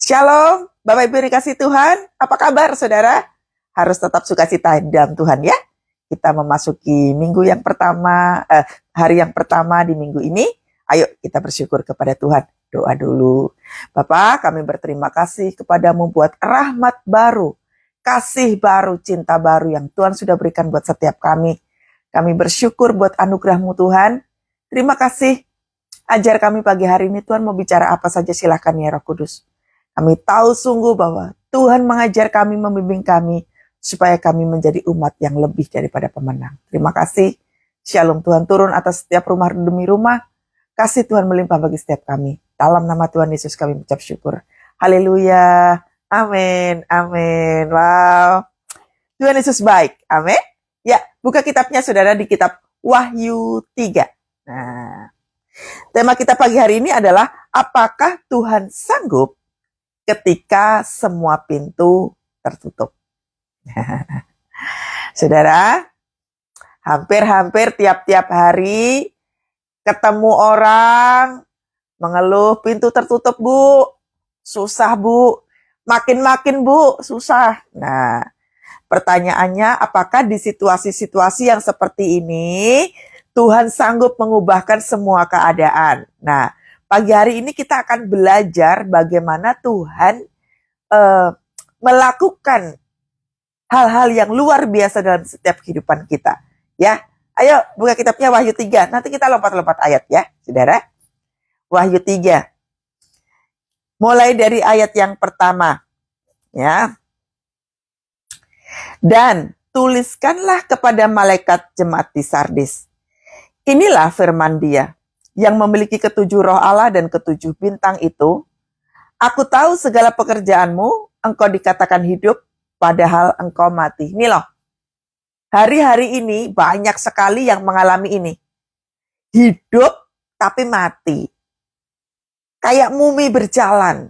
Shalom, Bapak Ibu dikasih Tuhan. Apa kabar saudara? Harus tetap sukacita dalam Tuhan ya. Kita memasuki minggu yang pertama, hari yang pertama di minggu ini. Ayo kita bersyukur kepada Tuhan. Doa dulu. Bapak, kami berterima kasih kepadamu buat rahmat baru, kasih baru, cinta baru yang Tuhan sudah berikan buat setiap kami. Kami bersyukur buat anugerah-Mu Tuhan. Terima kasih. Ajar kami pagi hari ini, Tuhan mau bicara apa saja, silakan ya Roh Kudus. Kami tahu sungguh bahwa Tuhan mengajar kami, membimbing kami, supaya kami menjadi umat yang lebih daripada pemenang. Terima kasih. Shalom Tuhan turun atas setiap rumah demi rumah. Kasih Tuhan melimpah bagi setiap kami. Dalam nama Tuhan Yesus kami mengucap syukur. Haleluya. Amin. Amin. Wow. Tuhan Yesus baik. Amin. Ya, buka kitabnya saudara di kitab Wahyu 3. Nah, tema kita pagi hari ini adalah apakah Tuhan sanggup ketika semua pintu tertutup. Saudara, hampir-hampir tiap-tiap hari ketemu orang mengeluh pintu tertutup Bu, susah Bu, makin-makin Bu, susah. Nah, pertanyaannya apakah di situasi-situasi yang seperti ini Tuhan sanggup mengubahkan semua keadaan? Nah, pagi hari ini kita akan belajar bagaimana Tuhan melakukan hal-hal yang luar biasa dalam setiap kehidupan kita. Ya, ayo buka kitabnya Wahyu 3. Nanti kita lompat-lompat ayat ya, saudara. Wahyu 3. Mulai dari ayat yang pertama. Ya. Dan tuliskanlah kepada malaikat jemaat di Sardis. Inilah firman Dia yang memiliki ketujuh roh Allah dan ketujuh bintang itu. Aku tahu segala pekerjaanmu, engkau dikatakan hidup, padahal engkau mati. Ini loh, hari-hari ini banyak sekali yang mengalami ini. Hidup tapi mati. Kayak mumi berjalan.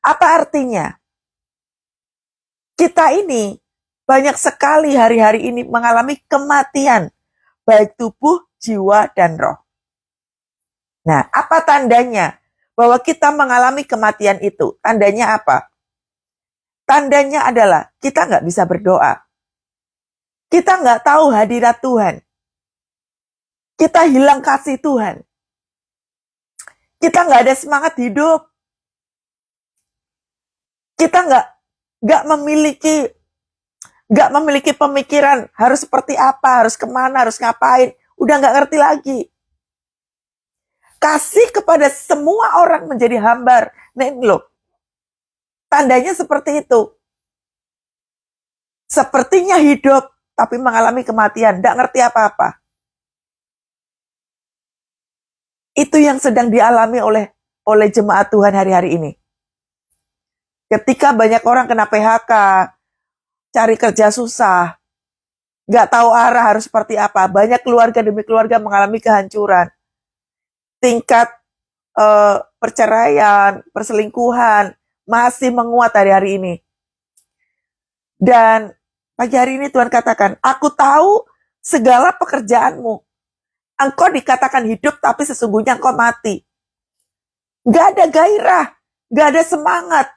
Apa artinya? Kita ini banyak sekali hari-hari ini mengalami kematian, baik tubuh, jiwa, dan roh. Nah, apa tandanya bahwa kita mengalami kematian itu? Tandanya apa? Tandanya adalah kita nggak bisa berdoa. Kita nggak tahu hadirat Tuhan. Kita hilang kasih Tuhan. Kita nggak ada semangat hidup. Kita nggak memiliki pemikiran harus seperti apa, harus kemana, harus ngapain. Udah nggak ngerti lagi. Kasih kepada semua orang menjadi hambar. Nah ini loh, tandanya seperti itu. Sepertinya hidup, tapi mengalami kematian. Tidak ngerti apa-apa. Itu yang sedang dialami oleh jemaat Tuhan hari-hari ini. Ketika banyak orang kena PHK, cari kerja susah, nggak tahu arah harus seperti apa. Banyak keluarga demi keluarga mengalami kehancuran. Tingkat perceraian, perselingkuhan masih menguat hari-hari ini. Dan pagi hari ini Tuhan katakan, aku tahu segala pekerjaanmu. Engkau dikatakan hidup tapi sesungguhnya engkau mati. Gak ada gairah, gak ada semangat.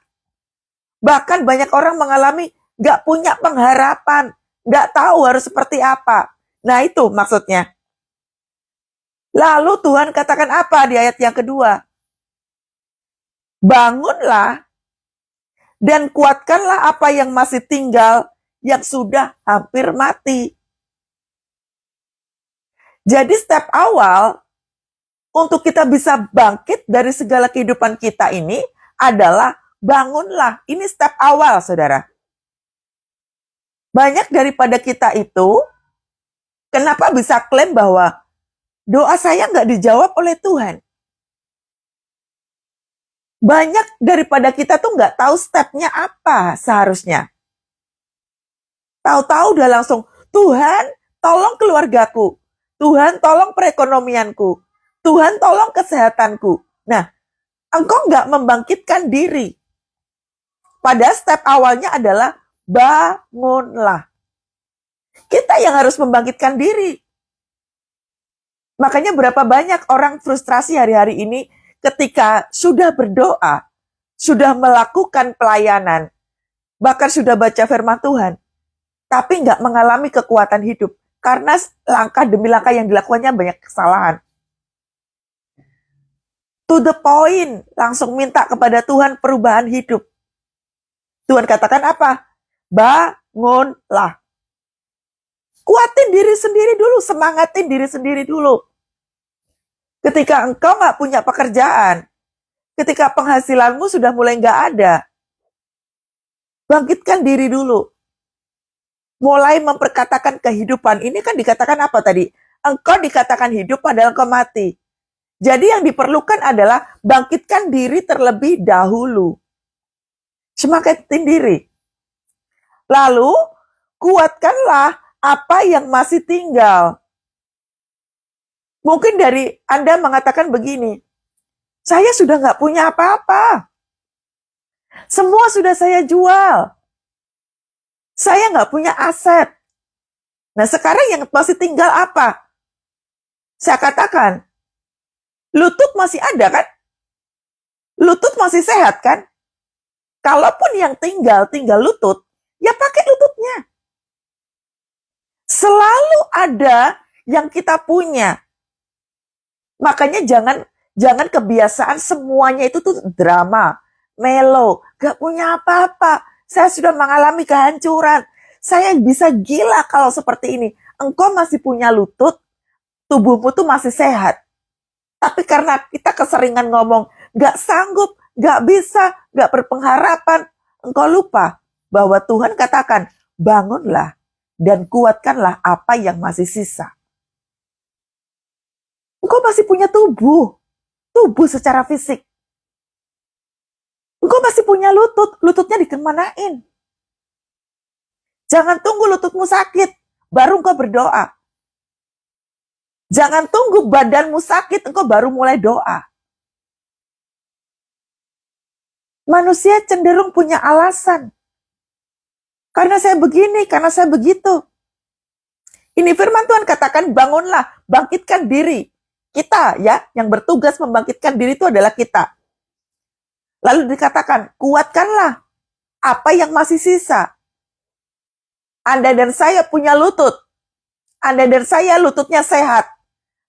Bahkan banyak orang mengalami gak punya pengharapan, gak tahu harus seperti apa. Nah itu maksudnya. Lalu Tuhan katakan apa di ayat yang kedua? Bangunlah dan kuatkanlah apa yang masih tinggal yang sudah hampir mati. Jadi step awal untuk kita bisa bangkit dari segala kehidupan kita ini adalah bangunlah. Ini step awal, saudara. Banyak daripada kita itu, kenapa bisa klaim bahwa doa saya nggak dijawab oleh Tuhan? Banyak daripada kita tuh nggak tahu stepnya apa seharusnya. Tahu-tahu udah langsung, Tuhan tolong keluargaku. Tuhan tolong perekonomianku. Tuhan tolong kesehatanku. Nah, engkau nggak membangkitkan diri. Pada step awalnya adalah bangunlah. Kita yang harus membangkitkan diri. Makanya berapa banyak orang frustrasi hari-hari ini ketika sudah berdoa, sudah melakukan pelayanan, bahkan sudah baca firman Tuhan, tapi nggak mengalami kekuatan hidup karena langkah demi langkah yang dilakukannya banyak kesalahan. To the point, langsung minta kepada Tuhan perubahan hidup. Tuhan katakan apa? Bangunlah. Kuatin diri sendiri dulu, semangatin diri sendiri dulu. Ketika engkau nggak punya pekerjaan, ketika penghasilanmu sudah mulai nggak ada, bangkitkan diri dulu. Mulai memperkatakan kehidupan. Ini kan dikatakan apa tadi? Engkau dikatakan hidup padahal engkau mati. Jadi yang diperlukan adalah bangkitkan diri terlebih dahulu. Semangatin diri. Lalu, kuatkanlah apa yang masih tinggal. Mungkin dari Anda mengatakan begini, saya sudah nggak punya apa-apa. Semua sudah saya jual. Saya nggak punya aset. Nah sekarang yang masih tinggal apa? Saya katakan, lutut masih ada kan? Lutut masih sehat kan? Kalaupun yang tinggal lutut, ya pakai lututnya. Selalu ada yang kita punya. Makanya jangan kebiasaan semuanya itu tuh drama, melo, gak punya apa-apa. Saya sudah mengalami kehancuran. Saya bisa gila kalau seperti ini. Engkau masih punya lutut, tubuhmu tuh masih sehat. Tapi karena kita keseringan ngomong, gak sanggup, gak bisa, gak berpengharapan, engkau lupa bahwa Tuhan katakan, bangunlah dan kuatkanlah apa yang masih sisa. Engkau masih punya tubuh secara fisik. Engkau masih punya lututnya dikemanain. Jangan tunggu lututmu sakit, baru engkau berdoa. Jangan tunggu badanmu sakit, engkau baru mulai doa. Manusia cenderung punya alasan. Karena saya begini, karena saya begitu. Ini firman Tuhan katakan, bangunlah, bangkitkan diri. Kita ya, yang bertugas membangkitkan diri itu adalah kita. Lalu dikatakan, kuatkanlah apa yang masih sisa. Anda dan saya punya lutut. Anda dan saya lututnya sehat.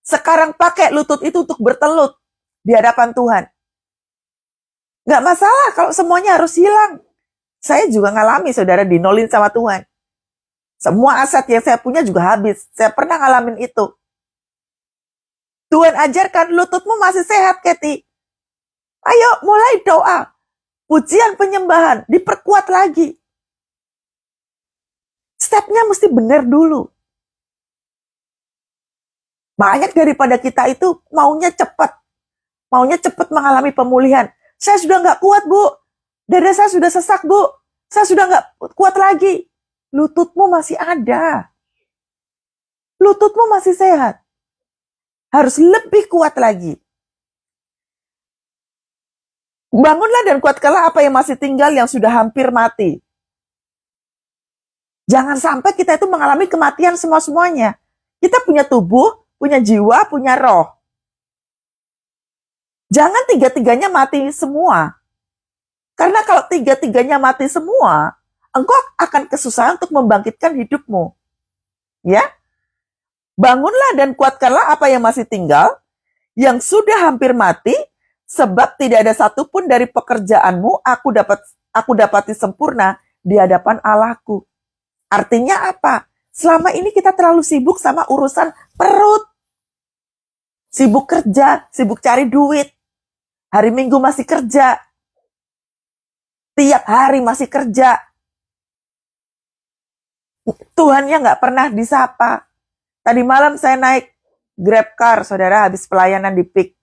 Sekarang pakai lutut itu untuk bertelut di hadapan Tuhan. Gak masalah kalau semuanya harus hilang. Saya juga ngalami, saudara, dinolin sama Tuhan. Semua aset yang saya punya juga habis. Saya pernah ngalamin itu. Tuhan ajarkan, lututmu masih sehat, Kathy. Ayo mulai doa. Pujian penyembahan, diperkuat lagi. Stepnya mesti benar dulu. Banyak daripada kita itu maunya cepat. Maunya cepat mengalami pemulihan. Saya sudah nggak kuat, Bu. Dada saya sudah sesak, Bu. Saya sudah nggak kuat lagi. Lututmu masih ada. Lututmu masih sehat. Harus lebih kuat lagi. Bangunlah dan kuatkanlah apa yang masih tinggal yang sudah hampir mati. Jangan sampai kita itu mengalami kematian semua-semuanya. Kita punya tubuh, punya jiwa, punya roh. Jangan tiga-tiganya mati semua. Karena kalau tiga-tiganya mati semua, engkau akan kesusahan untuk membangkitkan hidupmu. Ya? Bangunlah dan kuatkanlah apa yang masih tinggal, yang sudah hampir mati, sebab tidak ada satupun dari pekerjaanmu aku dapati sempurna di hadapan Allahku. Artinya apa? Selama ini kita terlalu sibuk sama urusan perut. Sibuk kerja, sibuk cari duit. Hari Minggu masih kerja. Tiap hari masih kerja. Tuhannya nggak pernah disapa. Tadi malam saya naik Grab car, saudara, habis pelayanan di PIK.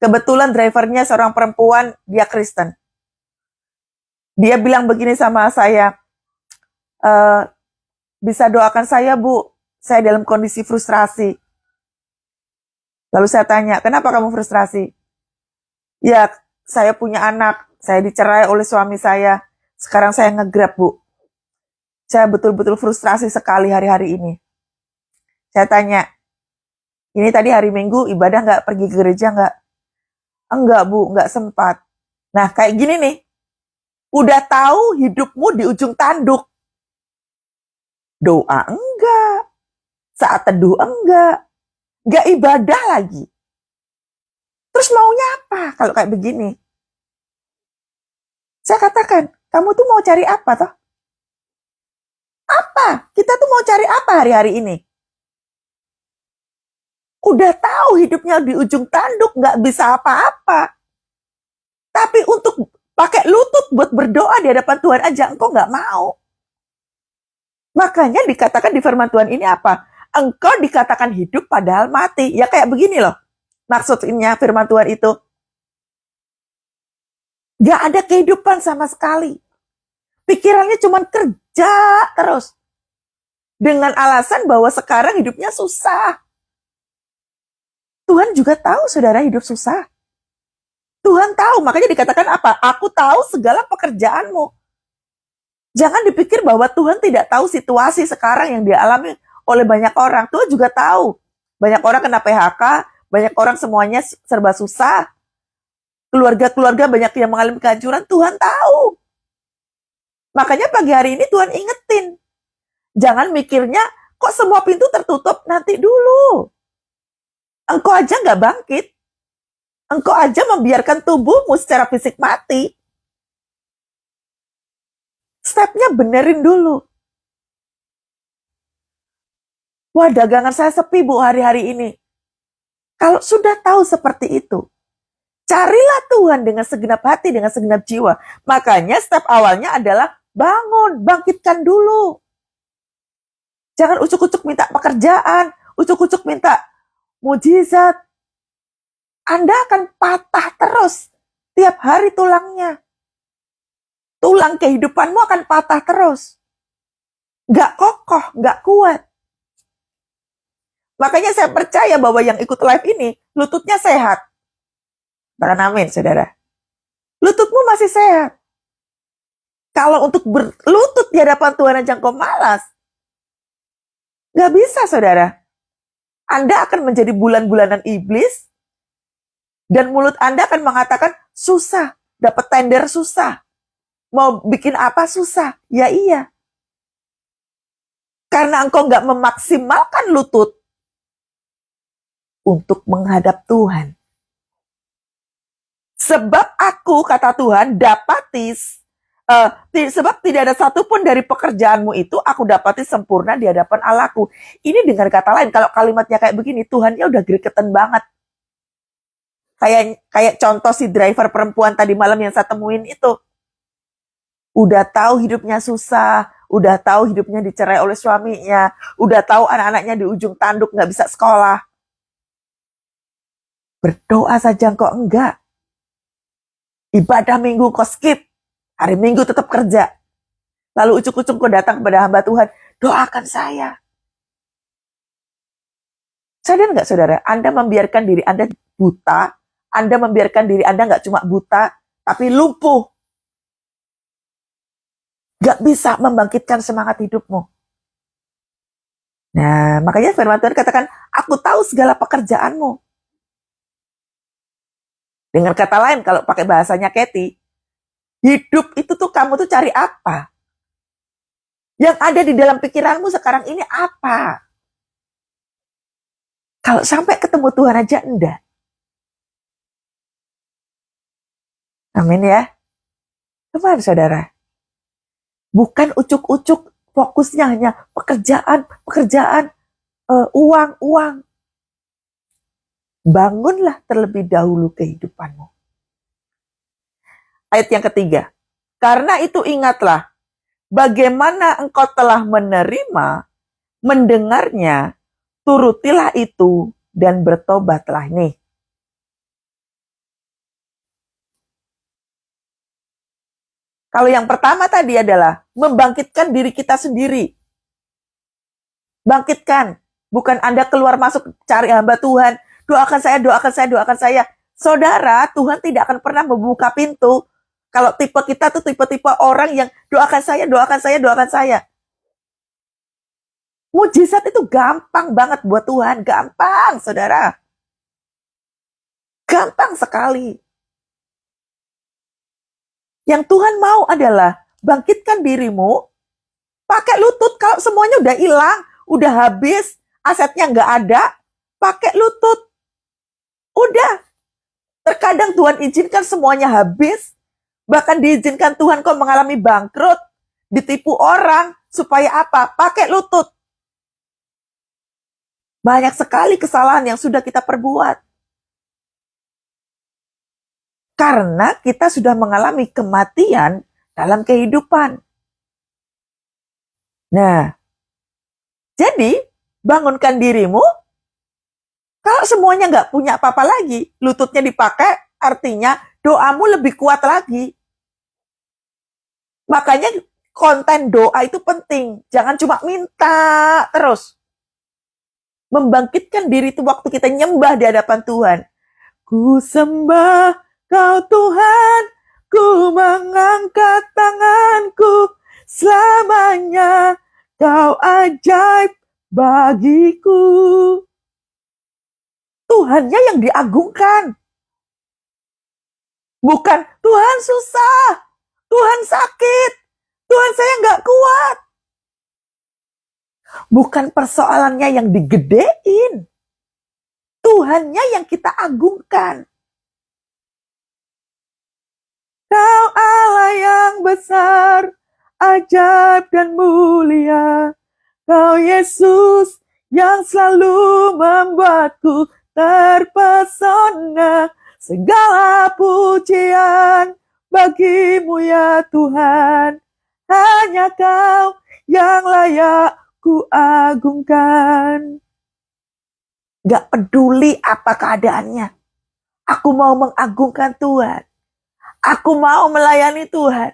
Kebetulan drivernya seorang perempuan, dia Kristen. Dia bilang begini sama saya, bisa doakan saya, Bu, saya dalam kondisi frustrasi. Lalu saya tanya, kenapa kamu frustrasi? Ya, saya punya anak, saya dicerai oleh suami saya, sekarang saya nge-Grab, Bu. Saya betul-betul frustrasi sekali hari-hari ini. Saya tanya, ini tadi hari Minggu ibadah nggak, pergi ke gereja nggak? Enggak, Bu, nggak sempat. Nah, kayak gini nih. Udah tahu hidupmu di ujung tanduk. Doa enggak. Saat teduh enggak. Enggak ibadah lagi. Terus maunya apa kalau kayak begini? Saya katakan, kamu tuh mau cari apa toh? Apa? Kita tuh mau cari apa hari-hari ini? Udah tahu hidupnya di ujung tanduk, nggak bisa apa-apa. Tapi untuk pakai lutut buat berdoa di hadapan Tuhan aja, engkau nggak mau. Makanya dikatakan di firman Tuhan ini apa? Engkau dikatakan hidup padahal mati. Ya kayak begini loh. Maksudnya firman Tuhan itu. Nggak ada kehidupan sama sekali. Pikirannya cuma kerja terus. Dengan alasan bahwa sekarang hidupnya susah. Tuhan juga tahu saudara hidup susah. Tuhan tahu, makanya dikatakan apa? Aku tahu segala pekerjaanmu. Jangan dipikir bahwa Tuhan tidak tahu situasi sekarang yang dialami oleh banyak orang. Tuhan juga tahu. Banyak orang kena PHK, banyak orang semuanya serba susah. Keluarga-keluarga banyak yang mengalami kehancuran, Tuhan tahu. Makanya pagi hari ini Tuhan ingetin. Jangan mikirnya, kok semua pintu tertutup, nanti dulu. Engkau aja nggak bangkit. Engkau aja membiarkan tubuhmu secara fisik mati. Stepnya benerin dulu. Wah, dagangan saya sepi Bu hari-hari ini. Kalau sudah tahu seperti itu, carilah Tuhan dengan segenap hati, dengan segenap jiwa. Makanya step awalnya adalah bangun, bangkitkan dulu. Jangan ucuk-ucuk minta pekerjaan, ucuk-ucuk minta mujizat. Anda akan patah terus tiap hari tulangnya. Tulang kehidupanmu akan patah terus. Gak kokoh, gak kuat. Makanya saya percaya bahwa yang ikut live ini, lututnya sehat. Katakan amin, saudara. Lututmu masih sehat. Kalau untuk berlutut di hadapan Tuhan aja engkau malas, gak bisa, saudara. Anda akan menjadi bulan-bulanan iblis, dan mulut Anda akan mengatakan, susah, dapat tender susah. Mau bikin apa susah? Ya iya. Karena engkau gak memaksimalkan lutut untuk menghadap Tuhan. Sebab aku, kata Tuhan, sebab tidak ada satupun dari pekerjaanmu itu aku dapati sempurna di hadapan Allahku. Ini dengan kata lain, kalau kalimatnya kayak begini, Tuhannya udah gregetan banget. Kayak contoh si driver perempuan tadi malam yang saya temuin itu. Udah tahu hidupnya susah, udah tahu hidupnya dicerai oleh suaminya, udah tahu anak-anaknya di ujung tanduk gak bisa sekolah. Berdoa saja kok enggak. Ibadah minggu kok skip. Hari Minggu tetap kerja. Lalu ucuk-ucuk kok datang kepada hamba Tuhan. Doakan saya. Sadar nggak saudara? Anda membiarkan diri Anda buta. Anda membiarkan diri Anda nggak cuma buta, tapi lumpuh. Nggak bisa membangkitkan semangat hidupmu. Nah, makanya firman Tuhan katakan, aku tahu segala pekerjaanmu. Dengan kata lain, kalau pakai bahasanya Kathy, hidup itu tuh kamu tuh cari apa? Yang ada di dalam pikiranmu sekarang ini apa? Kalau sampai ketemu Tuhan aja enggak. Amin ya. Teman saudara. Bukan ucuk-ucuk, fokusnya hanya pekerjaan, uang. Bangunlah terlebih dahulu kehidupanmu. Ayat yang ketiga. Karena itu ingatlah, bagaimana engkau telah menerima, mendengarnya, turutilah itu, dan bertobatlah. Nih. Kalau yang pertama tadi adalah membangkitkan diri kita sendiri. Bangkitkan. Bukan Anda keluar masuk cari hamba Tuhan. Doakan saya. Saudara, Tuhan tidak akan pernah membuka pintu. Kalau tipe kita tuh tipe-tipe orang yang doakan saya. Mujizat itu gampang banget buat Tuhan. Gampang, saudara. Gampang sekali. Yang Tuhan mau adalah bangkitkan dirimu, pakai lutut kalau semuanya udah hilang, udah habis, asetnya nggak ada, pakai lutut. Udah, terkadang Tuhan izinkan semuanya habis, bahkan diizinkan Tuhan kau mengalami bangkrut, ditipu orang, supaya apa? Pakai lutut. Banyak sekali kesalahan yang sudah kita perbuat. Karena kita sudah mengalami kematian dalam kehidupan. Nah, jadi bangunkan dirimu. Kalau semuanya nggak punya apa-apa lagi, lututnya dipakai, artinya doamu lebih kuat lagi. Makanya konten doa itu penting. Jangan cuma minta terus. Membangkitkan diri itu waktu kita nyembah di hadapan Tuhan. Ku sembah Kau Tuhan, ku mengangkat tanganku, selamanya Kau ajaib bagiku. Tuhannya yang diagungkan. Bukan Tuhan susah, Tuhan sakit, Tuhan saya nggak kuat. Bukan persoalannya yang digedein. Tuhannya yang kita agungkan. Kau Allah yang besar, ajaib dan mulia. Kau Yesus yang selalu membuatku terpesona. Segala pujian bagimu ya Tuhan. Hanya Kau yang layak ku agungkan. Gak peduli apa keadaannya. Aku mau mengagungkan Tuhan. Aku mau melayani Tuhan.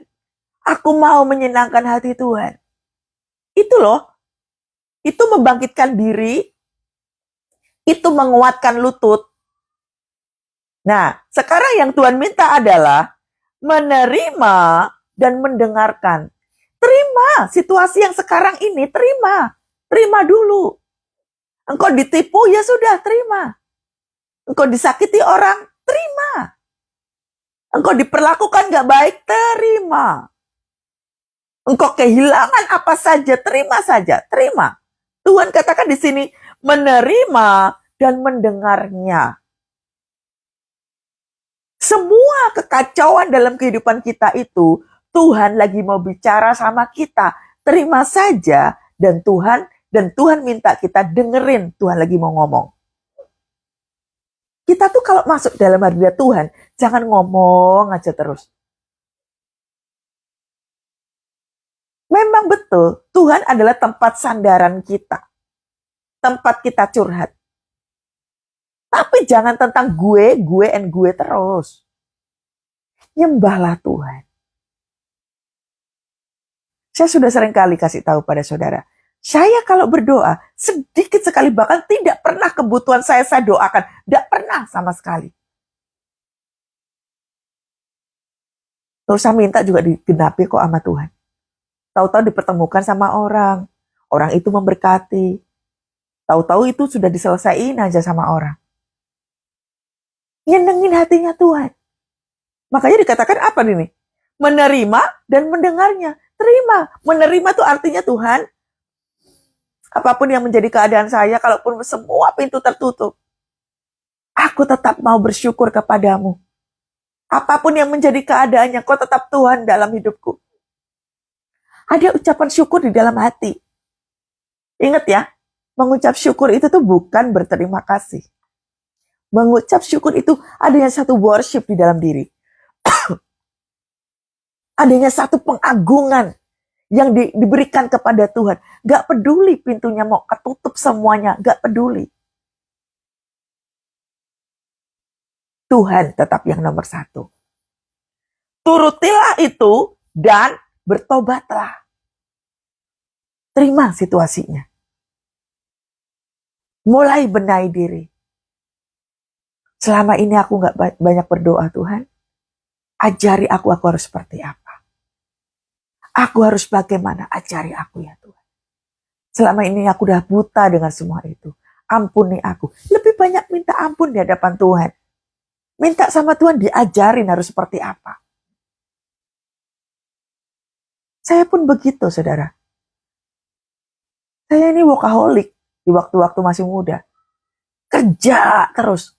Aku mau menyenangkan hati Tuhan. Itu loh. Itu membangkitkan diri. Itu menguatkan lutut. Nah, sekarang yang Tuhan minta adalah menerima dan mendengarkan. Terima situasi yang sekarang ini, terima. Terima dulu. Engkau ditipu, ya sudah, terima. Engkau disakiti orang, terima. Engkau diperlakukan gak baik, terima. Engkau kehilangan apa saja, terima saja, terima. Tuhan katakan di sini, menerima dan mendengarnya. Semua kekacauan dalam kehidupan kita itu, Tuhan lagi mau bicara sama kita. Terima saja, dan Tuhan minta kita dengerin Tuhan lagi mau ngomong. Kita tuh kalau masuk dalam hadirat Tuhan, jangan ngomong aja terus. Memang betul, Tuhan adalah tempat sandaran kita. Tempat kita curhat. Tapi jangan tentang gue, and gue terus. Nyembahlah Tuhan. Saya sudah sering kali kasih tahu pada saudara, saya kalau berdoa, sedikit sekali, bahkan tidak pernah kebutuhan saya doakan. Tidak pernah sama sekali. Terus saya minta juga digenapi kok sama Tuhan. Tahu-tahu dipertemukan sama orang. Orang itu memberkati. Tahu-tahu itu sudah diselesaikan aja sama orang. Nyenengin hatinya Tuhan. Makanya dikatakan apa ini? Menerima dan mendengarnya. Terima. Menerima itu artinya Tuhan, apapun yang menjadi keadaan saya, kalaupun semua pintu tertutup, aku tetap mau bersyukur kepadamu. Apapun yang menjadi keadaannya, kau tetap Tuhan dalam hidupku. Ada ucapan syukur di dalam hati. Ingat ya, mengucap syukur itu tuh bukan berterima kasih. Mengucap syukur itu adanya satu worship di dalam diri. Adanya satu pengagungan yang diberikan kepada Tuhan. Gak peduli pintunya mau ketutup semuanya. Gak peduli. Tuhan tetap yang nomor satu. Turutilah itu dan bertobatlah. Terima situasinya. Mulai benahi diri. Selama ini aku gak banyak berdoa Tuhan. Ajari aku harus seperti apa. Aku harus bagaimana, ajari aku ya Tuhan. Selama ini aku udah buta dengan semua itu. Ampuni aku. Lebih banyak minta ampun di hadapan Tuhan. Minta sama Tuhan diajarin harus seperti apa. Saya pun begitu, saudara. Saya ini workaholic di waktu-waktu masih muda. Kerja terus.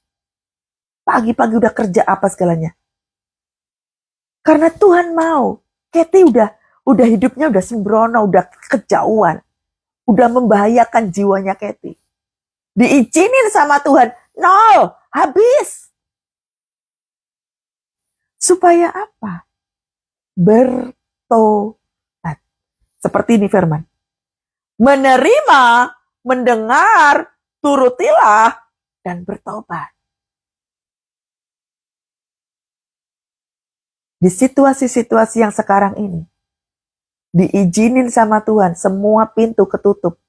Pagi-pagi udah kerja apa segalanya. Karena Tuhan mau. Kathy udah hidupnya udah sembrono, udah kejauhan. Udah membahayakan jiwanya Kathy. Diizinin sama Tuhan. No, habis. Supaya apa? Bertobat. Seperti ini firman. Menerima, mendengar, turutilah, dan bertobat. Di situasi-situasi yang sekarang ini, diizinin sama Tuhan, semua pintu ketutup.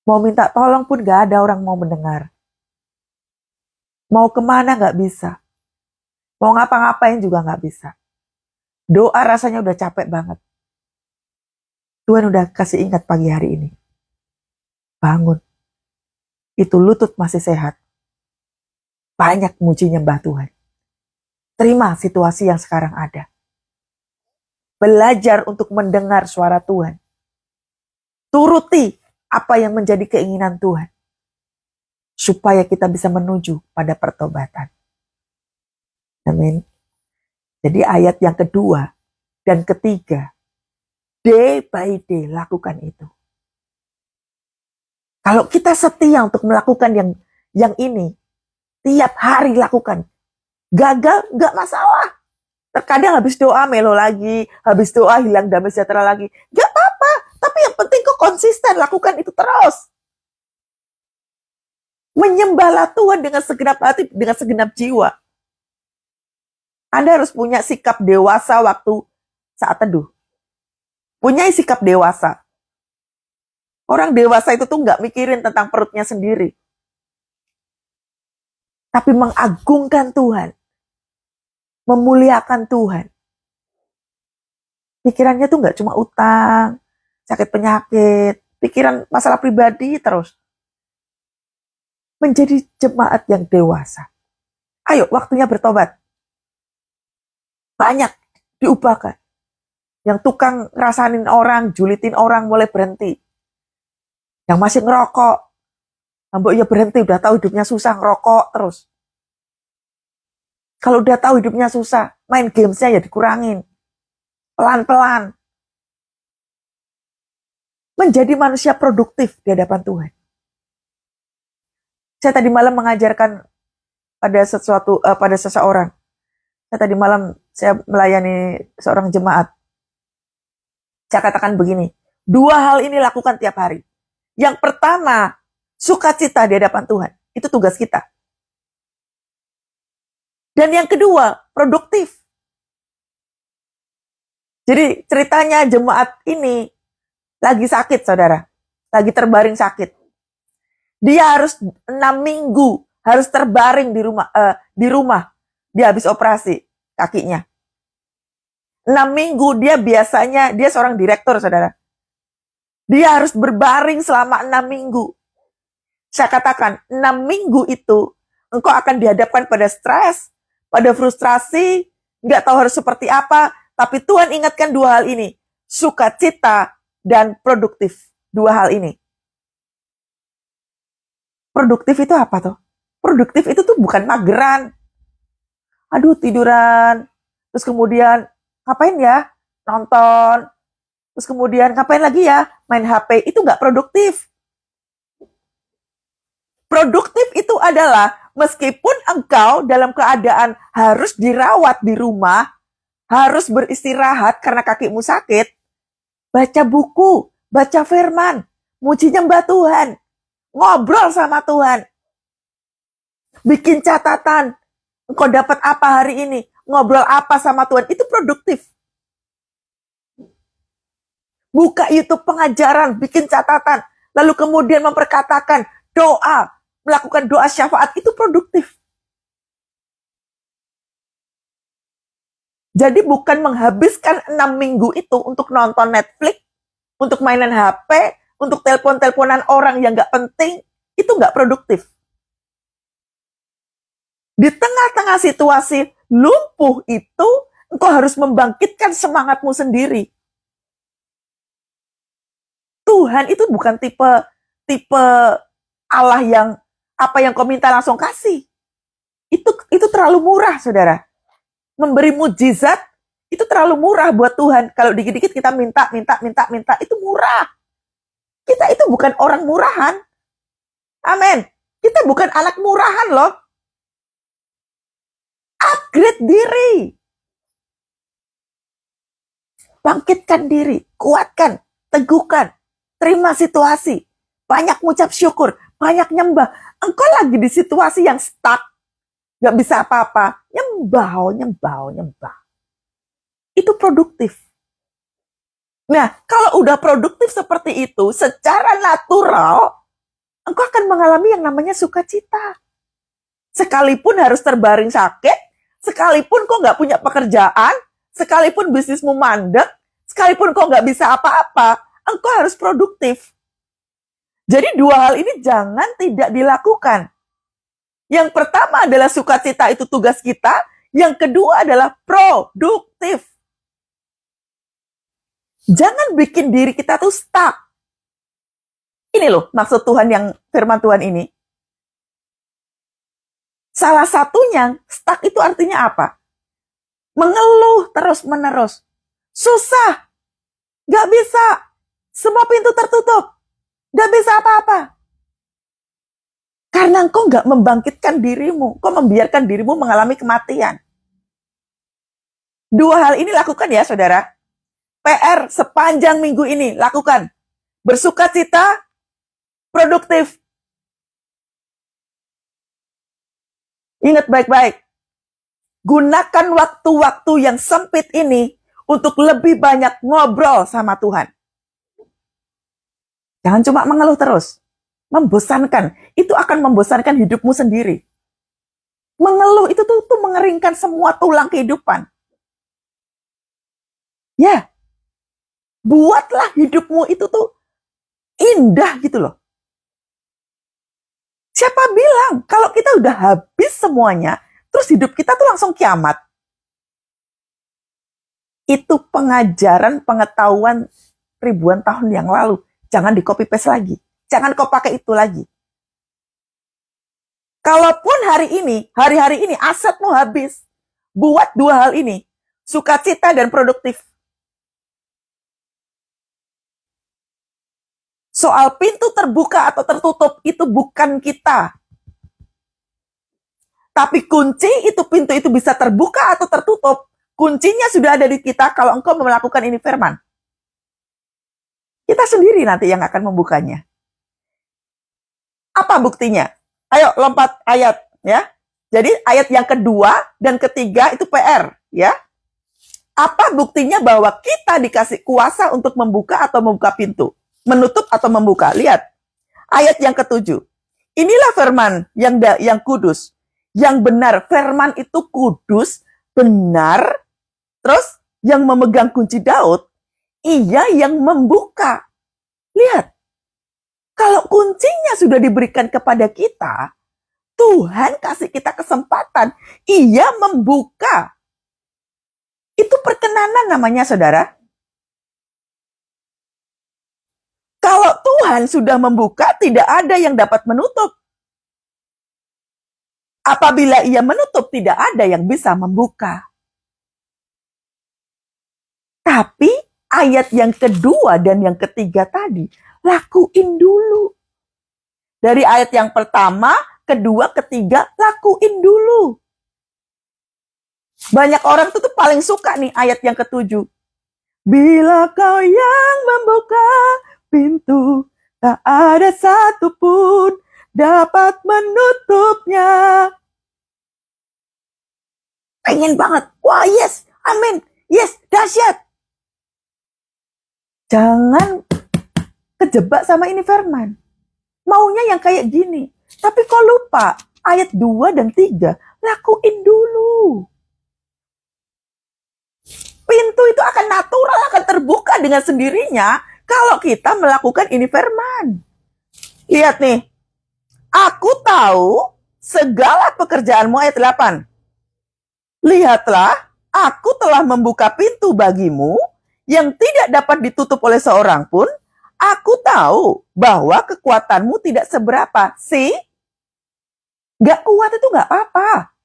Mau minta tolong pun gak ada orang mau mendengar. Mau kemana gak bisa. Mau ngapa-ngapain juga gak bisa. Doa rasanya udah capek banget. Tuhan udah kasih ingat pagi hari ini. Bangun. Itu lutut masih sehat. Banyak muji nyembah Tuhan. Terima situasi yang sekarang ada. Belajar untuk mendengar suara Tuhan. Turuti apa yang menjadi keinginan Tuhan. Supaya kita bisa menuju pada pertobatan. Amin. Jadi ayat yang kedua dan ketiga. Day by day lakukan itu. Kalau kita setia untuk melakukan yang ini, tiap hari lakukan. Gagal, gak masalah. Terkadang habis doa melo lagi, habis doa hilang damai sejahtera lagi. Gak apa-apa, tapi yang penting kok konsisten lakukan itu terus. Menyembahlah Tuhan dengan segenap hati, dengan segenap jiwa. Anda harus punya sikap dewasa waktu saat teduh. Punya sikap dewasa. Orang dewasa itu tuh gak mikirin tentang perutnya sendiri. Tapi mengagungkan Tuhan. Memuliakan Tuhan. Pikirannya tuh gak cuma utang, sakit penyakit, pikiran masalah pribadi terus. Menjadi jemaat yang dewasa. Ayo, waktunya bertobat. Banyak diubahkan. Yang tukang rasanin orang, julitin orang mulai berhenti. Yang masih ngerokok, ambok ya berhenti, udah tahu hidupnya susah, ngerokok terus. Kalau udah tahu hidupnya susah, main gamesnya ya dikurangin. Pelan-pelan. Menjadi manusia produktif di hadapan Tuhan. Saya tadi malam mengajarkan pada seseorang. Saya tadi malam saya melayani seorang jemaat. Saya katakan begini, 2 hal ini lakukan tiap hari. Yang pertama, sukacita di hadapan Tuhan. Itu tugas kita. Dan yang kedua, produktif. Jadi ceritanya jemaat ini lagi sakit, saudara. Lagi terbaring sakit. Dia harus 6 minggu, harus terbaring di rumah. Dia habis operasi kakinya. 6 minggu dia seorang direktur, saudara. Dia harus berbaring selama 6 minggu. Saya katakan, 6 minggu itu engkau akan dihadapkan pada stres, pada frustrasi, nggak tahu harus seperti apa, tapi Tuhan ingatkan 2 hal ini. Sukacita dan produktif. 2 hal ini. Produktif itu apa tuh? Produktif itu tuh bukan mageran. Aduh, tiduran. Terus kemudian, ngapain ya? Nonton. Terus kemudian, ngapain lagi ya? Main HP. Itu nggak produktif. Produktif itu adalah meskipun engkau dalam keadaan harus dirawat di rumah, harus beristirahat karena kakimu sakit, baca buku, baca firman, muji nyembah Tuhan, ngobrol sama Tuhan, bikin catatan, engkau dapat apa hari ini, ngobrol apa sama Tuhan, itu produktif. Buka YouTube pengajaran, bikin catatan, lalu kemudian memperkatakan doa, melakukan doa syafaat, itu produktif. Jadi bukan menghabiskan 6 minggu itu untuk nonton Netflix, untuk mainan HP, untuk telepon-teleponan orang yang gak penting, itu gak produktif. Di tengah-tengah situasi lumpuh itu, engkau harus membangkitkan semangatmu sendiri. Tuhan itu bukan tipe Allah yang apa yang kau minta langsung kasih. Itu terlalu murah, saudara. Memberi mujizat itu terlalu murah buat Tuhan. Kalau dikit-dikit kita minta, itu murah. Kita itu bukan orang murahan. Amin. Kita bukan anak murahan loh. Upgrade diri. Bangkitkan diri, kuatkan, teguhkan, terima situasi. Banyak mengucap syukur, banyak nyembah. Engkau lagi di situasi yang stuck. Gak bisa apa-apa. Nyembah. Itu produktif. Nah, kalau udah produktif seperti itu, secara natural, engkau akan mengalami yang namanya sukacita. Sekalipun harus terbaring sakit, sekalipun kau gak punya pekerjaan, sekalipun bisnismu mandek, sekalipun kau gak bisa apa-apa, engkau harus produktif. Jadi dua hal ini jangan tidak dilakukan. Yang pertama adalah sukacita, itu tugas kita. Yang kedua adalah produktif. Jangan bikin diri kita tuh stuck. Ini loh maksud Tuhan yang firman Tuhan ini. Salah satunya, stuck itu artinya apa? Mengeluh terus-menerus. Susah. Gak bisa. Semua pintu tertutup. Gak bisa apa-apa. Karena engkau gak membangkitkan dirimu. Kau membiarkan dirimu mengalami kematian. Dua hal ini lakukan ya, saudara. PR sepanjang minggu ini, lakukan. Bersukacita, produktif. Ingat baik-baik. Gunakan waktu-waktu yang sempit ini untuk lebih banyak ngobrol sama Tuhan. Jangan cuma mengeluh terus. Membosankan. Itu akan membosankan hidupmu sendiri. Mengeluh itu tuh mengeringkan semua tulang kehidupan. Ya. Buatlah hidupmu itu tuh indah gitu loh. Siapa bilang kalau kita udah habis semuanya, terus hidup kita tuh langsung kiamat? Itu pengajaran, pengetahuan ribuan tahun yang lalu. Jangan di copy paste lagi. Jangan kau pakai itu lagi. Kalaupun hari-hari ini asetmu habis, buat dua hal ini. Sukacita dan produktif. Soal pintu terbuka atau tertutup, itu bukan kita. Tapi kunci itu pintu itu bisa terbuka atau tertutup. Kuncinya sudah ada di kita kalau engkau melakukan ini firman. Kita sendiri nanti yang akan membukanya. Apa buktinya? Ayo lompat ayat ya. Jadi ayat yang kedua dan ketiga itu PR ya. Apa buktinya bahwa kita dikasih kuasa untuk membuka atau membuka pintu? Menutup atau membuka? Lihat. Ayat yang ketujuh. Inilah firman yang kudus, yang benar. Firman itu kudus, benar. Terus yang memegang kunci Daud, ia yang membuka. Lihat. Kalau kuncinya sudah diberikan kepada kita, Tuhan kasih kita kesempatan. Ia membuka. Itu perkenanan namanya, saudara. Kalau Tuhan sudah membuka, tidak ada yang dapat menutup. Apabila ia menutup, tidak ada yang bisa membuka. Tapi ayat yang kedua dan yang ketiga tadi, lakuin dulu. Dari ayat yang pertama, kedua, ketiga, lakuin dulu. Banyak orang tuh paling suka nih ayat yang ketujuh. Bila kau yang membuka pintu, tak ada satupun dapat menutupnya. Pengen banget. Wah, yes, amin. Yes, dahsyat. Jangan kejebak sama ini firman. Maunya yang kayak gini. Tapi kok lupa ayat 2 dan 3. Lakuin dulu. Pintu itu akan natural, akan terbuka dengan sendirinya kalau kita melakukan ini firman. Lihat nih. Aku tahu segala pekerjaanmu ayat 8. Lihatlah, aku telah membuka pintu bagimu yang tidak dapat ditutup oleh seorang pun. Aku tahu bahwa kekuatanmu tidak seberapa. See? Gak kuat itu gak apa-apa.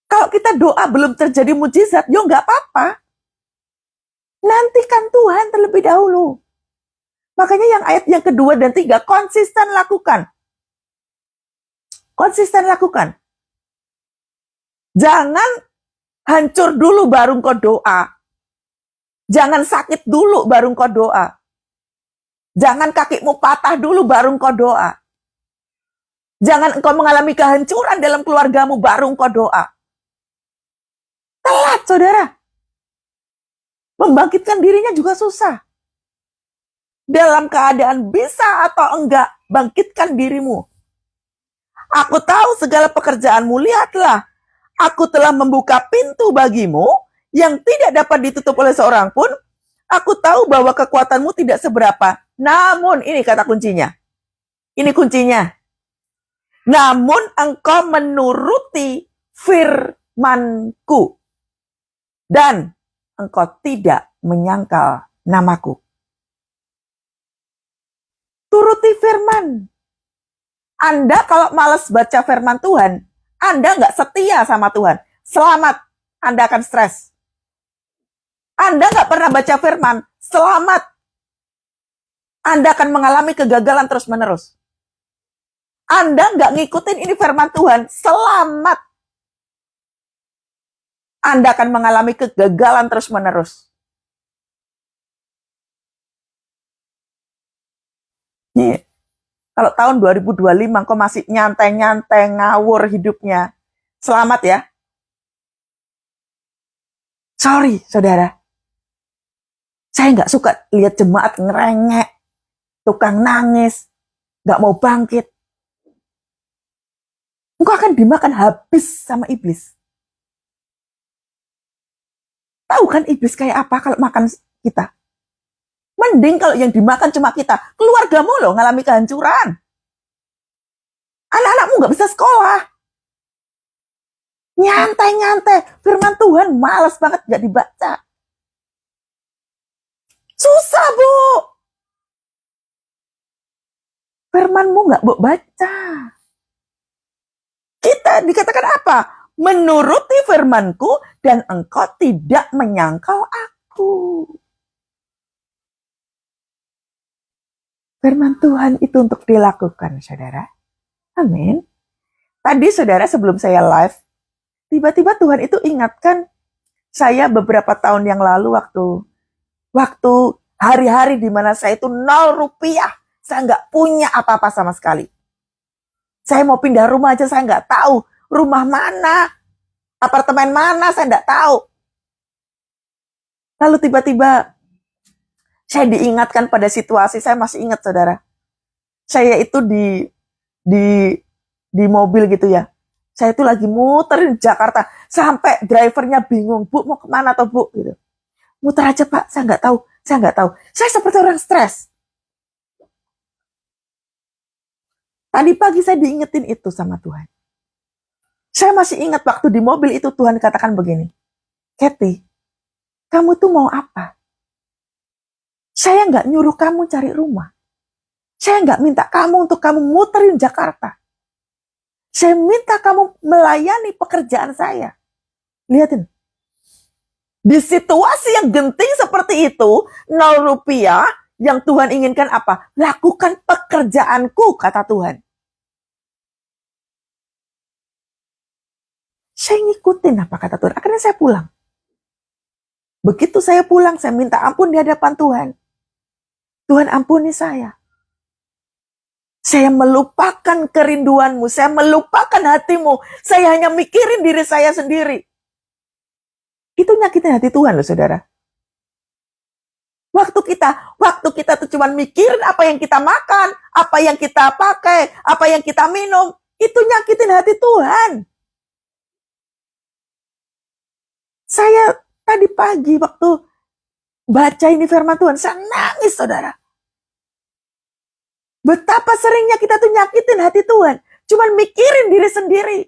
Kalau kita doa belum terjadi mujizat, yo gak apa-apa. Nantikan Tuhan terlebih dahulu. Makanya yang ayat yang kedua dan tiga, konsisten lakukan. Konsisten lakukan. Jangan hancur dulu baru engkau doa. Jangan sakit dulu baru engkau doa. Jangan kakimu patah dulu baru engkau doa. Jangan engkau mengalami kehancuran dalam keluargamu baru engkau doa. Telat, saudara. Membangkitkan dirinya juga susah. Dalam keadaan bisa atau enggak, bangkitkan dirimu. Aku tahu segala pekerjaanmu, lihatlah. Aku telah membuka pintu bagimu yang tidak dapat ditutup oleh seorang pun. Aku tahu bahwa kekuatanmu tidak seberapa. Namun, ini kata kuncinya. Ini kuncinya. Namun engkau menuruti firman-Ku. Dan engkau tidak menyangkal namaku. Turuti firman. Anda kalau malas baca firman Tuhan, Anda nggak setia sama Tuhan. Selamat, Anda akan stres. Anda nggak pernah baca firman, selamat. Anda akan mengalami kegagalan terus-menerus. Anda nggak ngikutin ini firman Tuhan, selamat. Anda akan mengalami kegagalan terus-menerus. Nih, kalau tahun 2025 kok masih nyantai-nyantai ngawur hidupnya, selamat ya. Sorry, saudara. Saya nggak suka lihat jemaat ngerengek, tukang nangis, nggak mau bangkit. Engkau akan dimakan habis sama iblis. Tahu kan iblis kayak apa kalau makan kita? Mending kalau yang dimakan cuma kita. Keluargamu loh ngalami kehancuran. Anak-anakmu nggak bisa sekolah. Nyantai-nyantai. Firman Tuhan malas banget nggak dibaca. Susah, Bu. Firmanmu nggak mau baca. Kita dikatakan apa? Menuruti firman-Ku dan engkau tidak menyangkal aku. Firman Tuhan itu untuk dilakukan, saudara. Amin. Tadi, saudara, sebelum saya live, tiba-tiba Tuhan itu ingatkan saya beberapa tahun yang lalu waktu hari-hari di mana saya itu 0 rupiah. Saya nggak punya apa-apa sama sekali. Saya mau pindah rumah aja, saya nggak tahu rumah mana, apartemen mana, saya nggak tahu. Lalu tiba-tiba saya diingatkan pada situasi, saya masih ingat, saudara. Saya itu di mobil gitu ya. Saya itu lagi muterin Jakarta, sampai drivernya bingung, Bu mau kemana toh Bu? Gitu. Muter aja Pak, saya nggak tahu. Saya seperti orang stres. Tadi pagi saya diingetin itu sama Tuhan. Saya masih ingat waktu di mobil itu Tuhan katakan begini, Kathy, kamu tuh mau apa? Saya nggak nyuruh kamu cari rumah. Saya nggak minta kamu untuk kamu muterin Jakarta. Saya minta kamu melayani pekerjaan saya. Lihatin. Di situasi yang genting seperti itu, 0 rupiah, yang Tuhan inginkan apa? Lakukan pekerjaanku, kata Tuhan. Saya ngikutin apa kata Tuhan. Akhirnya saya pulang. Begitu saya pulang, saya minta ampun di hadapan Tuhan. Tuhan ampuni saya. Saya melupakan kerinduanmu. Saya melupakan hatimu. Saya hanya mikirin diri saya sendiri. Itu nyakitin hati Tuhan loh, saudara. Waktu kita tuh cuma mikirin apa yang kita makan, apa yang kita pakai, apa yang kita minum. Itu nyakitin hati Tuhan. Saya tadi pagi waktu baca ini firman Tuhan, saya nangis, saudara. Betapa seringnya kita tuh nyakitin hati Tuhan. Cuman mikirin diri sendiri.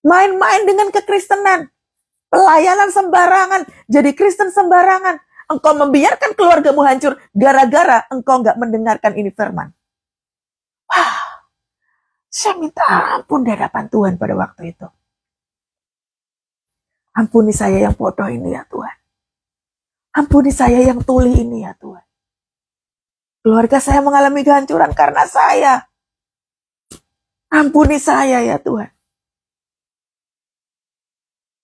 Main-main dengan kekristenan. Pelayanan sembarangan. Jadi Kristen sembarangan. engkau membiarkan keluargamu hancur gara-gara engkau nggak mendengarkan ini firman. Wah, saya minta ampun di hadapan Tuhan pada waktu itu. Ampuni saya yang bodoh ini ya Tuhan. Ampuni saya yang tuli ini ya Tuhan. Keluarga saya mengalami kehancuran karena saya. Ampuni saya ya Tuhan.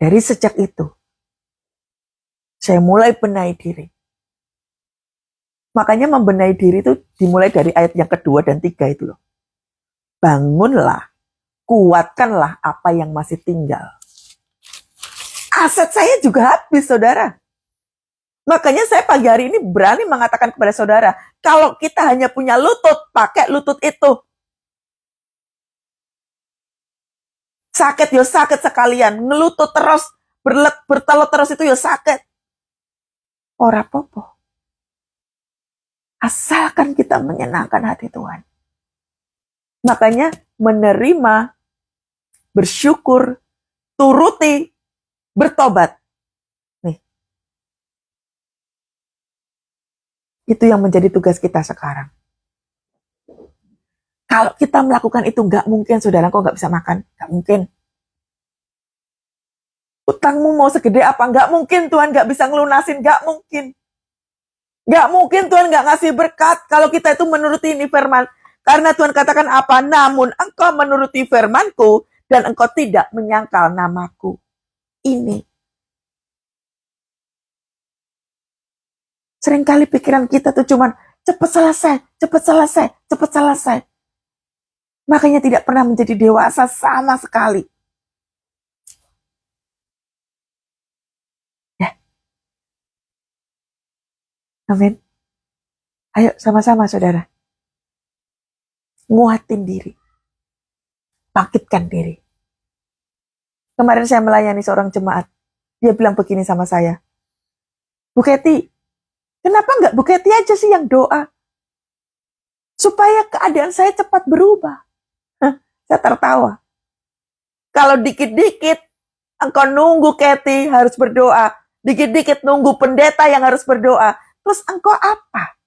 Dari sejak itu, saya mulai benahi diri. Makanya membenahi diri itu dimulai dari ayat yang kedua dan tiga itu loh. Bangunlah, kuatkanlah apa yang masih tinggal. Aset saya juga habis, saudara. Makanya saya pagi hari ini berani mengatakan kepada saudara, kalau kita hanya punya lutut, pakai lutut itu. Sakit yo sakit sekalian, ngelutut terus, bertelur terus itu yo sakit. Ora popo. Asalkan kita menyenangkan hati Tuhan. Makanya menerima, bersyukur, turuti, bertobat. Nih. Itu yang menjadi tugas kita sekarang. Kalau kita melakukan itu nggak mungkin, saudara, kok nggak bisa makan? Nggak mungkin. Utangmu mau segede apa? Nggak mungkin Tuhan nggak bisa ngelunasin, nggak mungkin. Nggak mungkin Tuhan nggak ngasih berkat kalau kita itu menuruti ini firman. Karena Tuhan katakan apa? Namun engkau menuruti firmanku dan engkau tidak menyangkal namaku. Ini. Seringkali pikiran kita tuh cuman cepat selesai, cepat selesai, cepat selesai. Makanya tidak pernah menjadi dewasa sama sekali. Ya. Amin. Ayo sama-sama saudara. Nguatin diri. Bangkitkan diri. Kemarin saya melayani seorang jemaat. Dia bilang begini sama saya. Bu Kety, kenapa nggak Bu Kety aja sih yang doa? Supaya keadaan saya cepat berubah. Saya tertawa. Kalau dikit-dikit engkau nunggu Kety harus berdoa. Dikit-dikit nunggu pendeta yang harus berdoa. Terus engkau apa?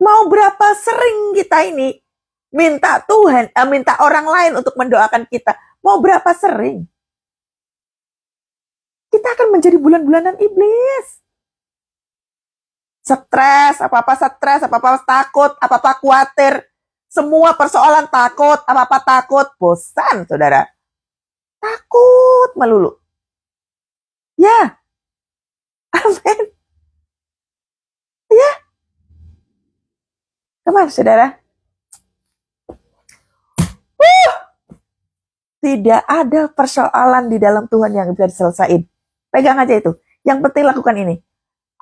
Mau berapa sering kita ini minta Tuhan, minta orang lain untuk mendoakan kita? Mau berapa sering? Kita akan menjadi bulan-bulanan iblis. Stres, apa-apa takut, apa-apa khawatir. Semua persoalan takut, apa-apa takut. Bosan, saudara. Takut melulu. Ya. Amin. Ya. Kemana, saudara? Tidak ada persoalan di dalam Tuhan yang bisa diselesaikan. Pegang aja itu. Yang penting lakukan ini.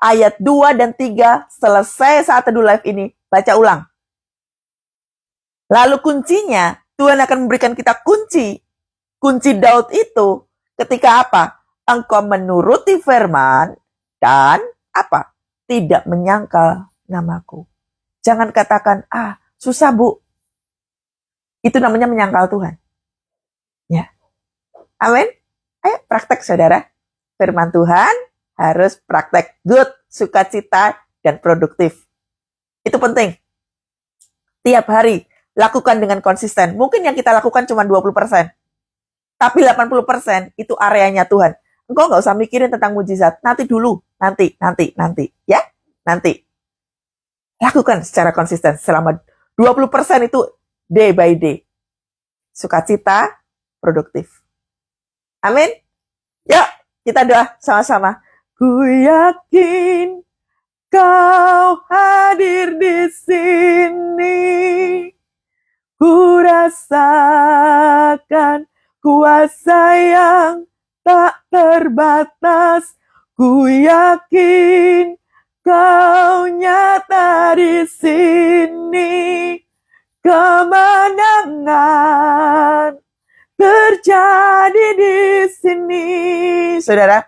Ayat 2 dan 3 selesai saat teduh live ini. Baca ulang. Lalu kuncinya, Tuhan akan memberikan kita kunci. Kunci Daud itu ketika apa? Engkau menuruti firman dan apa? Tidak menyangkal namaku. Jangan katakan, susah bu. Itu namanya menyangkal Tuhan. Ya. Amin. Ayo praktek saudara. Firman Tuhan harus praktek good, sukacita, dan produktif. Itu penting. Tiap hari lakukan dengan konsisten. Mungkin yang kita lakukan cuma 20%. Tapi 80% itu areanya Tuhan. Engkau nggak usah mikirin tentang mujizat. Nanti dulu. Nanti. Ya, nanti. Lakukan secara konsisten. Selama 20% itu day by day. Sukacita, produktif. Amin. Yuk, kita doa sama-sama. Ku yakin kau hadir di sini. Ku rasakan kuasa yang tak terbatas. Ku yakin kau nyata di sini. Kemenangan terjadi di sini. Saudara,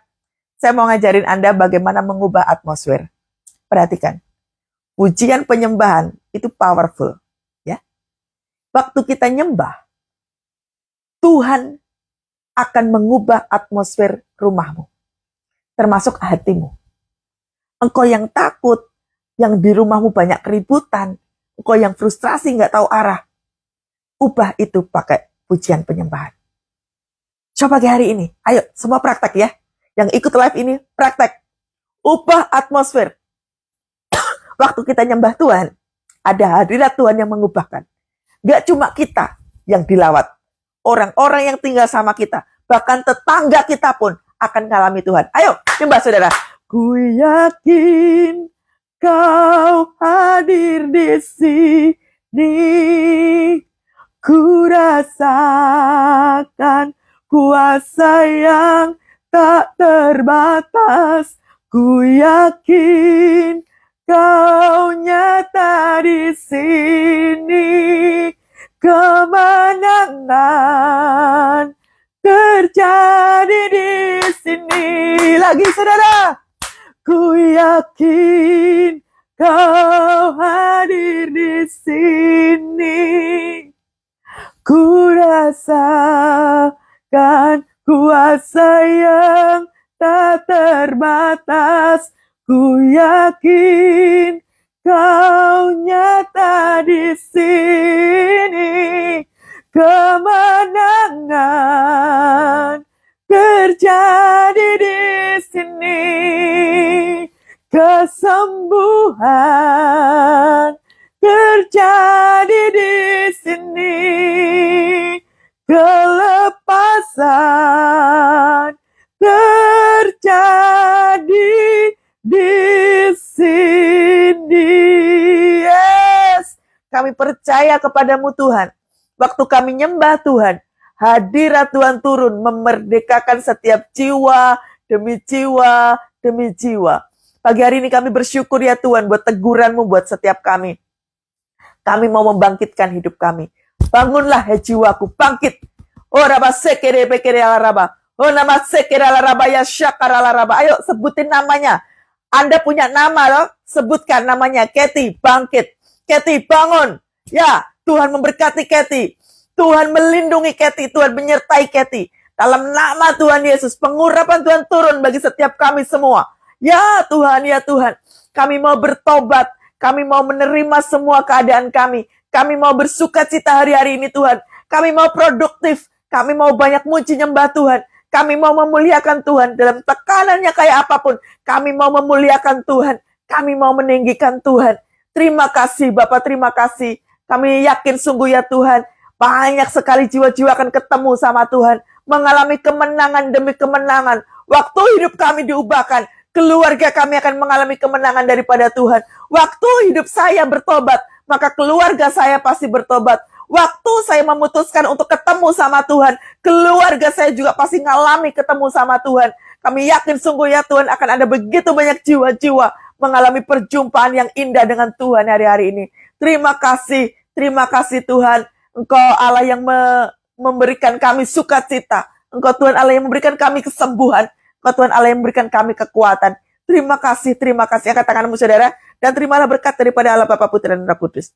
saya mau ngajarin Anda bagaimana mengubah atmosfer. Perhatikan. Pujian penyembahan itu powerful. Ya. Waktu kita nyembah, Tuhan akan mengubah atmosfer rumahmu. Termasuk hatimu. engkau yang takut, yang di rumahmu banyak keributan, engkau yang frustrasi nggak tahu arah, ubah itu pakai pujian penyembahan. Coba hari ini, ayo semua praktek ya. Yang ikut live ini praktek. Ubah atmosfer. Waktu kita nyembah Tuhan, ada hadirat Tuhan yang mengubahkan. Gak cuma kita yang dilawat. Orang-orang yang tinggal sama kita, bahkan tetangga kita pun akan mengalami Tuhan. Ayo, nyembah saudara. Ku yakin kau hadir di sini. Ku rasakan kuasa yang tak terbatas. Ku yakin kau nyata di sini. Kemenangan terjadi di sini. Lagi saudara. Ku yakin kau hadir di sini. Ku rasakan kuasa yang tak terbatas. Ku yakin kau nyata di sini. Kemenangan terjadi di sini. Kesembuhan terjadi di sini. Kelepasan terjadi di sini. Yes, kami percaya kepadamu Tuhan. Waktu kami nyembah Tuhan, hadirat Tuhan turun memerdekakan setiap jiwa demi jiwa demi jiwa. Pagi hari ini kami bersyukur ya Tuhan buat teguran-Mu buat setiap kami. Kami mau membangkitkan hidup kami. Bangunlah hai jiwaku, bangkit. Oh raba sekere bekere alaraba. Oh nama sekere alaraba ya syakara alaraba. Ayo sebutin namanya. Anda punya nama loh, sebutkan namanya. Kathy, bangkit. Kathy, bangun. Ya, Tuhan memberkati Kathy. Tuhan melindungi Kathy. Tuhan menyertai Kathy. Dalam nama Tuhan Yesus, pengurapan Tuhan turun bagi setiap kami semua. Ya Tuhan, ya Tuhan. Kami mau bertobat. Kami mau menerima semua keadaan kami. Kami mau bersuka cita hari-hari ini Tuhan. Kami mau produktif. Kami mau banyak muji nyembah Tuhan. Kami mau memuliakan Tuhan dalam tekanannya kayak apapun. Kami mau memuliakan Tuhan. Kami mau meninggikan Tuhan. Terima kasih Bapak, terima kasih. Kami yakin sungguh ya Tuhan. Banyak sekali jiwa-jiwa akan ketemu sama Tuhan. Mengalami kemenangan demi kemenangan. Waktu hidup kami diubahkan. Keluarga kami akan mengalami kemenangan daripada Tuhan. Waktu hidup saya bertobat, maka keluarga saya pasti bertobat. Waktu saya memutuskan untuk ketemu sama Tuhan, keluarga saya juga pasti ngalami ketemu sama Tuhan. Kami yakin sungguh ya Tuhan akan ada begitu banyak jiwa-jiwa mengalami perjumpaan yang indah dengan Tuhan hari-hari ini. Terima kasih Tuhan. Engkau Allah yang memberikan kami sukacita. Engkau Tuhan Allah yang memberikan kami kesembuhan. Engkau Tuhan Allah yang memberikan kami kekuatan. Terima kasih. Angkat tanganmu saudara. Dan terimalah berkat daripada Allah Bapa, Putra dan Roh Kudus.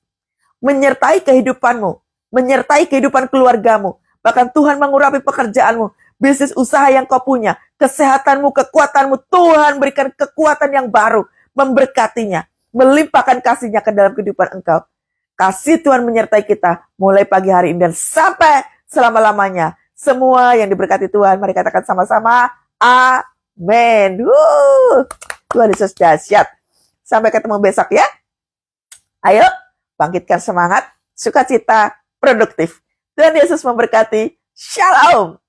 Menyertai kehidupanmu. Menyertai kehidupan keluargamu. Bahkan Tuhan mengurapi pekerjaanmu. Bisnis usaha yang kau punya. Kesehatanmu, kekuatanmu. Tuhan berikan kekuatan yang baru. Memberkatinya. Melimpahkan kasih-Nya ke dalam kehidupan engkau. Kasih Tuhan menyertai kita. Mulai pagi hari ini dan sampai selama-lamanya. Semua yang diberkati Tuhan. Mari katakan sama-sama. Amin. Tuhan Yesus dahsyat. Sampai ketemu besok ya. Ayo, bangkitkan semangat, sukacita, produktif. Tuhan Yesus memberkati. Shalom.